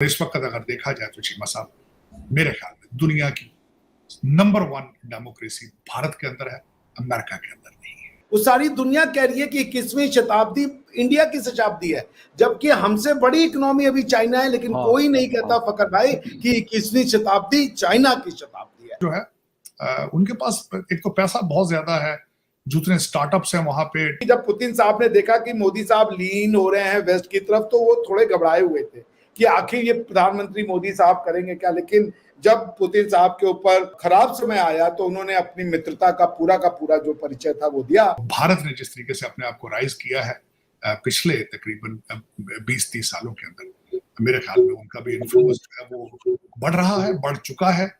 इस वक्त अगर देखा जाए तो चीमा साहब मेरे ख्याल में दुनिया की नंबर 1 डेमोक्रेसी भारत के अंदर है, अमेरिका के अंदर नहीं है। वो सारी दुनिया कह रही है कि 21वीं शताब्दी इंडिया की शताब्दी है, जबकि हमसे बड़ी इकोनॉमी अभी चाइना है, लेकिन कोई नहीं कहता फकर भाई कि 21वीं शताब्दी चाइना की शताब्दी है। जो है उनके पास एक तो पैसा बहुत ज्यादा है, जितने स्टार्टअप्स हैं वहां पे। जब पुतिन साहब ने देखा कि मोदी साहब लीन हो रहे हैं वेस्ट की तरफ, तो वो थोड़े घबराए हुए थे कि आखिर ये प्रधानमंत्री मोदी साहब करेंगे क्या। लेकिन जब पुतिन साहब के ऊपर खराब समय आया तो उन्होंने अपनी मित्रता का पूरा जो परिचय था वो दिया। भारत ने जिस तरीके से अपने आप को राइज किया है पिछले तकरीबन 20-30 सालों के अंदर, मेरे ख्याल में उनका भी इन्फ्लुएंस जो है वो बढ़ रहा है, बढ़ चुका है।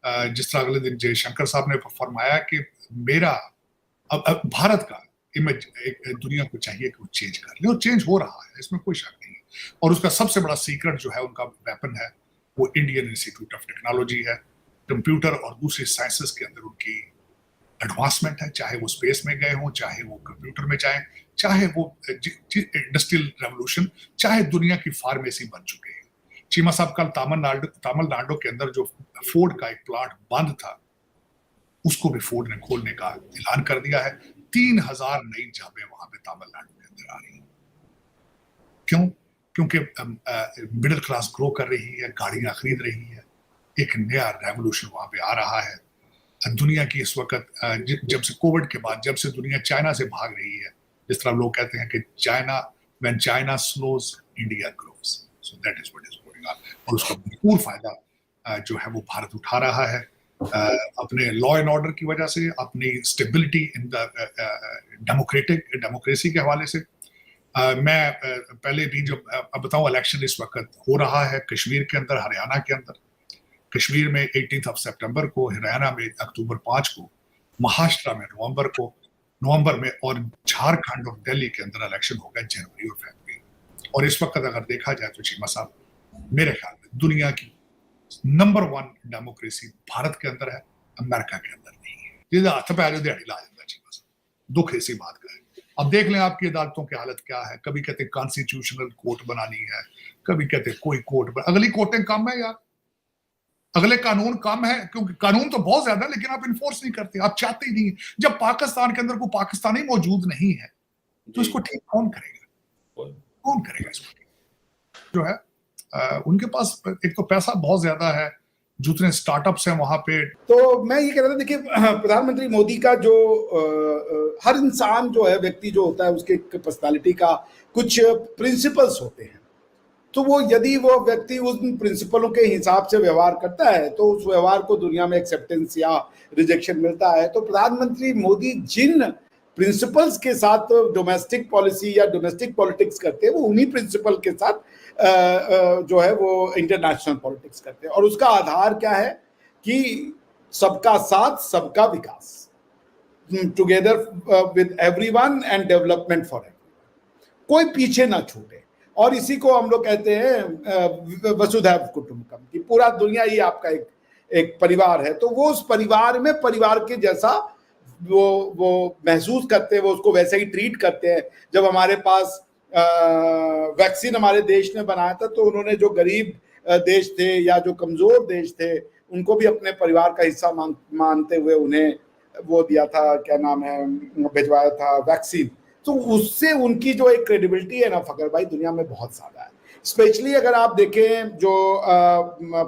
जिस तरह अगले दिन जयशंकर साहब ने फरमाया कि मेरा अब भारत का इमेज दुनिया को चाहिए कि वो चेंज कर ले, और चेंज हो रहा है, इसमें कोई शक नहीं है। और उसका सबसे बड़ा सीक्रेट जो है उनका वेपन है वो इंडियन इंस्टीट्यूट ऑफ टेक्नोलॉजी है। कंप्यूटर और दूसरी साइंसेस के अंदर उनकी एडवांसमेंट है, चाहे वो स्पेस में गए हों, चाहे वो कंप्यूटर में जाएं, चाहे वो इंडस्ट्रियल रेवोल्यूशन, चाहे दुनिया की फार्मेसी बन चुके हैं। चीमा साहब कल तमिलनाडु के अंदर जो फोर्ड का एक प्लांट बंद था, उसको भी फोर्ड ने खोलने का ऐलान कर दिया है। 3000 नई जॉबें वहां पे तमिलनाडु के अंदर आ रही हैं। क्यों? क्योंकि मिडिल क्लास ग्रो कर रही है, गाड़ियां खरीद रही है, एक नया रेवोल्यूशन वहां पे आ रहा है। दुनिया की इस वक्त जब से कोविड के बाद, जब से दुनिया चाइना से भाग रही है, जिस तरह लोग कहते हैं कि China when China slows India grows, so that is what is going on. और उसका भरपूर फायदा जो है वो भारत उठा रहा है अपने लॉ एंड ऑर्डर की वजह से, अपनी स्टेबिलिटी इन द डेमोक्रेसी के हवाले से। मैं पहले भी जब बताऊं, इलेक्शन इस वक्त हो रहा है कश्मीर के अंदर, हरियाणा के अंदर। कश्मीर में 18 सितंबर को, हरियाणा में अक्टूबर 5 को, महाराष्ट्र में नवंबर में, और झारखंड और दिल्ली के अंदर इलेक्शन होगा जनवरी और फरवरी। और इस वक्त अगर देखा जाए तो चीमा साहब मेरे ख्याल में दुनिया की नंबर 1 डेमोक्रेसी भारत के अंदर है, अमेरिका के अंदर नहीं है। ये हाथ पे दिहाड़ी ला जाता चीमा साहब, दुख ऐसी बात का है। अब देख लें आपकी अदालतों की हालत क्या है। कभी कहते हैं कॉन्स्टिट्यूशनल कोर्ट बनानी है, कभी कहते हैं कोई कोर्ट अगली कोर्टें कम है यार, अगले कानून कम है, क्योंकि कानून तो बहुत ज्यादा, लेकिन आप इन्फोर्स नहीं करते, आप चाहते ही नहीं। जब पाकिस्तान के अंदर कोई पाकिस्तानी मौजूद नहीं है तो इसको ठीक कौन करेगा? कौन करेगा इसको? जो है उनके पास एक तो पैसा बहुत ज्यादा है, जितने स्टार्टअप्स हैं वहां पे। तो मैं ये कह रहा था, देखिए प्रधानमंत्री मोदी का जो हर इंसान जो है, व्यक्ति जो होता है, उसके पर्सनालिटी का कुछ प्रिंसिपल्स होते हैं। तो वो यदि वो व्यक्ति उन प्रिंसिपलों के हिसाब से व्यवहार करता है तो उस व्यवहार को दुनिया में एक्सेप्टेंस या रिजेक्शन मिलता है। तो प्रधानमंत्री मोदी जिन प्रिंसिपल्स के साथ डोमेस्टिक पॉलिसी या डोमेस्टिक पॉलिटिक्स करते हैं, वो उन्हीं प्रिंसिपल के साथ जो है वो इंटरनेशनल पॉलिटिक्स करते हैं। और उसका आधार क्या है कि सबका साथ, सबका विकास, together with everyone and development for everyone, कोई पीछे ना छूटे। और इसी को हम लोग कहते हैं वसुधैव कुटुंबकम, कि पूरा दुनिया ही आपका एक परिवार है। तो वो उस परिवार में परिवार के जैसा वो महसूस करते हैं, वो उसको वैसे ही ट्रीट करते हैं। जब हमारे पास वैक्सीन हमारे देश ने बनाया था, तो उन्होंने जो गरीब देश थे या जो कमजोर देश थे, उनको भी अपने परिवार का हिस्सा मानते हुए उन्हें वो दिया था, क्या नाम है, भिजवाया था वैक्सीन। तो उससे उनकी जो एक क्रेडिबिलिटी है ना फकर भाई, दुनिया में बहुत ज्यादा है। स्पेशली अगर आप देखें जो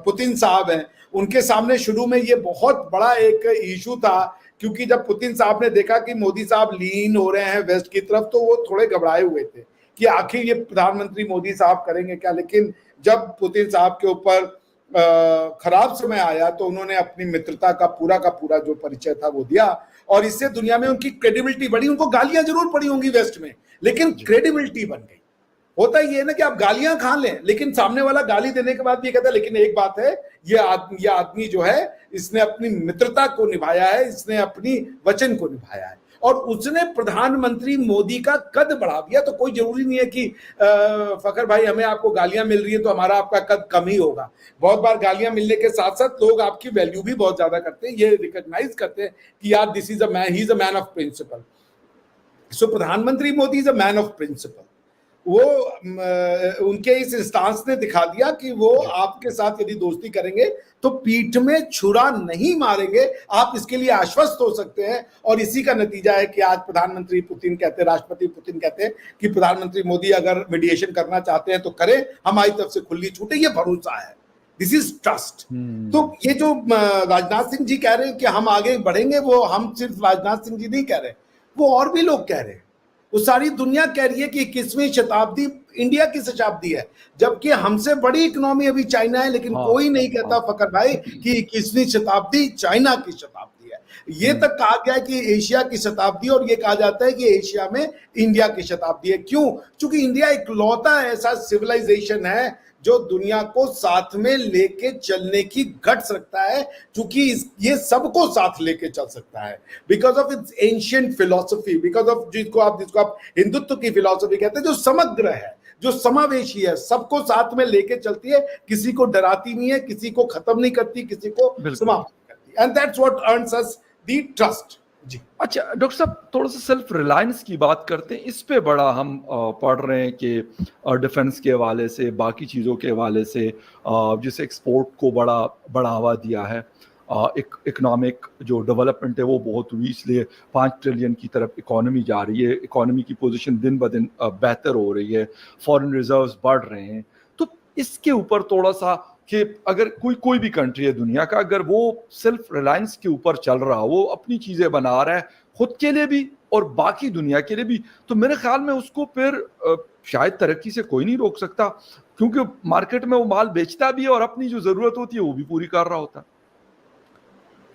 पुतिन साहब हैं, उनके सामने शुरू में ये बहुत बड़ा एक इशू था, क्योंकि जब पुतिन साहब ने देखा कि मोदी साहब लीन हो रहे हैं वेस्ट की तरफ, तो वो थोड़े घबराए हुए थे कि आखिर ये प्रधानमंत्री मोदी साहब करेंगे क्या। लेकिन जब पुतिन साहब के ऊपर खराब समय आया तो उन्होंने अपनी मित्रता का पूरा जो परिचय था वो दिया, और इससे दुनिया में उनकी क्रेडिबिलिटी बढ़ी। उनको गालियां जरूर पड़ी होंगी वेस्ट में, लेकिन क्रेडिबिलिटी बन गई। होता ये है ना कि आप गालियां खा लें, लेकिन सामने वाला गाली देने के बाद ये कहता है लेकिन एक बात है, ये आदमी जो है, इसने अपनी मित्रता को निभाया है, इसने अपनी वचन को निभाया है, और उसने प्रधानमंत्री मोदी का कद बढ़ा दिया। तो कोई जरूरी नहीं है कि फकर भाई हमें आपको गालियां मिल रही है तो हमारा आपका कद कम ही होगा। बहुत बार गालियां मिलने के साथ साथ लोग आपकी वैल्यू भी बहुत ज्यादा करते हैं, ये रिकॉग्नाइज करते हैं कि यार this is a man, he is a man of principle. So प्रधानमंत्री Modi is a man of principle. वो उनके इस इंस्टांस ने दिखा दिया कि वो आपके साथ यदि दोस्ती करेंगे तो पीठ में छुरा नहीं मारेंगे, आप इसके लिए आश्वस्त हो सकते हैं। और इसी का नतीजा है कि आज प्रधानमंत्री पुतिन कहते हैं, राष्ट्रपति पुतिन कहते हैं कि प्रधानमंत्री मोदी अगर मीडिएशन करना चाहते हैं तो करें, हमारी तरफ से खुली छूट है। ये भरोसा है, दिस इज ट्रस्ट। तो ये जो राजनाथ सिंह जी कह रहे हैं कि हम आगे बढ़ेंगे, वो हम सिर्फ राजनाथ सिंह जी नहीं कह रहे, वो और भी लोग कह रहे हैं, वो सारी दुनिया कह रही है कि 21वीं शताब्दी इंडिया की शताब्दी है, जबकि हमसे बड़ी इकोनॉमी अभी चाइना है, लेकिन कोई नहीं कहता फकर भाई कि 21वीं शताब्दी चाइना की शताब्दी है। ये तक कहा गया है कि एशिया की शताब्दी, और ये कहा जाता है कि एशिया में इंडिया की शताब्दी है। क्यों? क्योंकि इंडिया इकलौता ऐसा सिविलाइजेशन है जो दुनिया को साथ में लेके चलने की गट्स रखता है, क्योंकि ये सबको साथ लेके चल सकता है because of its ancient philosophy, because of जिसको आप हिंदुत्व की फिलॉसफी कहते हैं, जो समग्र है, जो समावेशी है, सबको साथ में लेके चलती है, किसी को डराती नहीं है, किसी को खत्म नहीं करती, किसी को समाप्त नहीं करती, and that's what earns us the trust. जी अच्छा डॉक्टर साहब, थोड़ा सा सेल्फ रिलायंस की बात करते हैं। इस पे बड़ा हम पढ़ रहे हैं कि डिफेंस के हवाले से, बाकी चीज़ों के हवाले से जिसे एक्सपोर्ट को बड़ा बढ़ावा दिया है, एक इकोनॉमिक जो डेवलपमेंट है वो बहुत हुई, इसलिए 5 ट्रिलियन की तरफ इकोनॉमी जा रही है, इकोनॉमी की पोजीशन दिन ब दिन बेहतर हो रही है, फॉरेन रिजर्व्स बढ़ रहे हैं। तो इसके ऊपर थोड़ा सा कि अगर कोई भी कंट्री है दुनिया का, अगर वो सेल्फ रिलायंस के ऊपर चल रहा, वो अपनी चीज़ें बना रहा है खुद के लिए भी और बाकी दुनिया के लिए भी, तो मेरे ख्याल में उसको फिर शायद तरक्की से कोई नहीं रोक सकता, क्योंकि मार्केट में वो माल बेचता भी है और अपनी जो ज़रूरत होती है वो भी पूरी कर रहा होता है।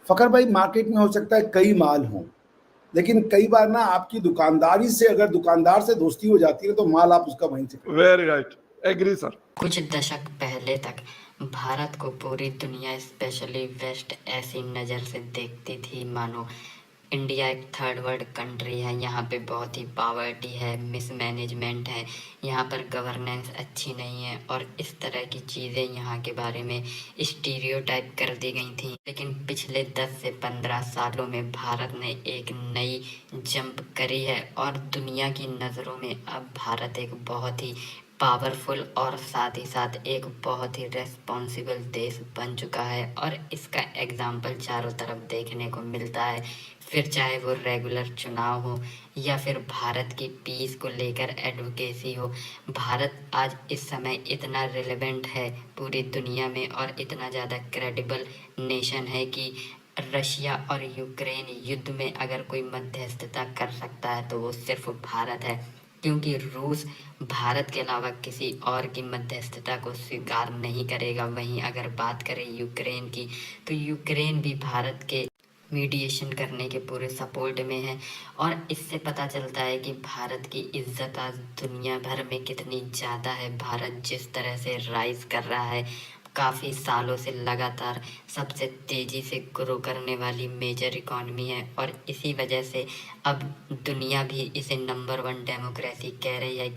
फकर भाई, मार्केट में हो सकता है कई माल हों, लेकिन कई बार ना आपकी दुकानदारी से, अगर दुकानदार से दोस्ती हो जाती है तो माल आप उसका वहीं से। Very right, agree sir. कुछ दशक पहले तक भारत को पूरी दुनिया, स्पेशली वेस्ट, ऐसी नज़र से देखती थी मानो इंडिया एक थर्ड वर्ल्ड कंट्री है, यहाँ पे बहुत ही पॉवर्टी है, मिसमैनेजमेंट है, यहाँ पर गवर्नेंस अच्छी नहीं है, और इस तरह की चीज़ें यहाँ के बारे में स्टीरियोटाइप कर दी गई थी। लेकिन पिछले 10 से 15 सालों में भारत ने एक नई जंप करी है और दुनिया की नज़रों में अब भारत एक बहुत ही पावरफुल और साथ ही साथ एक बहुत ही रेस्पॉन्सिबल देश बन चुका है, और इसका एग्जाम्पल चारों तरफ देखने को मिलता है। फिर चाहे वो रेगुलर चुनाव हो या फिर भारत की पीस को लेकर एडवोकेसी हो, भारत आज इस समय इतना रिलेवेंट है पूरी दुनिया में और इतना ज़्यादा क्रेडिबल नेशन है कि रशिया और यूक्रेन युद्ध में अगर कोई मध्यस्थता कर सकता है तो वो सिर्फ भारत है, क्योंकि रूस भारत के अलावा किसी और की मध्यस्थता को स्वीकार नहीं करेगा। वहीं अगर बात करें यूक्रेन की, तो यूक्रेन भी भारत के मीडिएशन करने के पूरे सपोर्ट में है, और इससे पता चलता है कि भारत की इज्जत आज दुनिया भर में कितनी ज़्यादा है। भारत जिस तरह से राइज कर रहा है, काफ़ी सालों से लगातार सबसे तेज़ी से ग्रो करने वाली मेजर इकॉनमी है, और इसी वजह से अब दुनिया भी इसे नंबर 1 डेमोक्रेसी कह रही है।